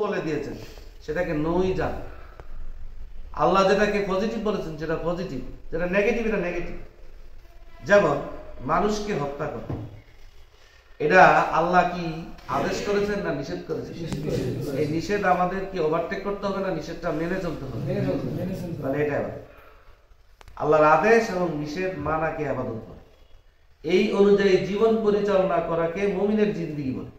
বলে দিয়েছেন সেটাকে নই যান। আল্লাহ যেটাকে পজিটিভ বলেছেন সেটা পজিটিভ, যেটা নেগেটিভ এটা নেগেটিভ। যেমন মানুষকে হত্যা করা, এটা আল্লাহ কি আদেশ করেছেন না নিষেধ করেছেন? এই নিষেধ আমাদের কি ওভারটেক করতে হবে না নিষেধটা মেনে চলতে হবে? তাহলে এটা আল্লাহর আদেশ এবং নিষেধ মানাকে ইবাদত বলে। এই অনুযায়ী জীবন পরিচালনা করাকে মুমিনের জিন্দেগি বলে।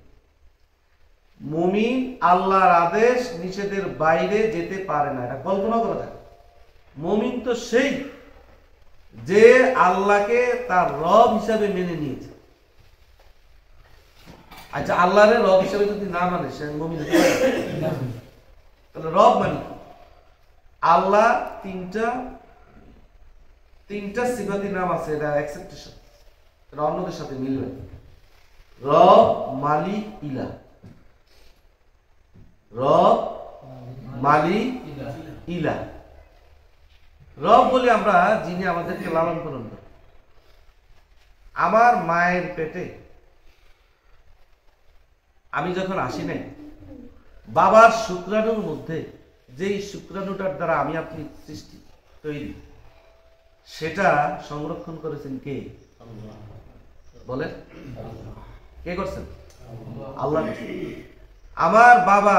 মুমিন আল্লাহর আদেশ নিষেধের বাইরে যেতে পারে না, এটা কল্পনা করা যায়। মুমিন তো সেই যে আল্লাহকে তার রব হিসাবে মেনে নিয়েছে। আচ্ছা, আল্লাহরে রব হিসাবে যদি না মানে সে মুমিন হতে পারে? তাহলে রব মানে আল্লাহ তিনটা সিফাতি নাম আছে, এটা অ্যাকসেপ্টেশন, এটা অন্যদের সাথে মিলবে। রব, মালিক, ইলাহ। রব, মালিক, ইলাহ। রব বলে আমরা যিনি আমাদেরকে লালন পালন করেন। আমার মায়ের পেটে আমি যখন আসি নাই, বাবার শুক্রাণুর মধ্যে যেই শুক্রাণুটার দ্বারা আমি আপনি সৃষ্টি তৈরি, সেটা সংরক্ষণ করেছেন কে? বলেন, কে করছেন? আল্লাহ। আমার বাবা,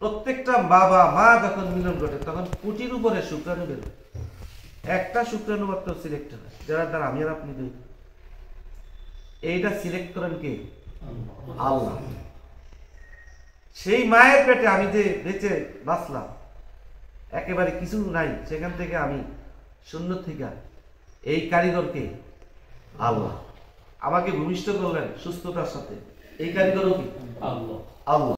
প্রত্যেকটা বাবা মা যখন মিলন ঘটে তখন কোটির উপরে শুক্রাণু বের হয়, একটা শুক্রাণু মাত্র সিলেক্ট হয় যারা দ্বারা আমি আর আপনি দুই। এইটা সিলেক্ট করেন কে? আল্লাহ। সেই মায়ের পেটে আমি যে বেঁচে বাঁচলাম, একেবারে কিছু নাই, সেখান থেকে আমি শূন্য থেকে, এই কারিগরকে আল্লাহ। আমাকে ভূমিষ্ঠ করলেন সুস্থতার সাথে, এই কারিগরও কি? আল্লাহ।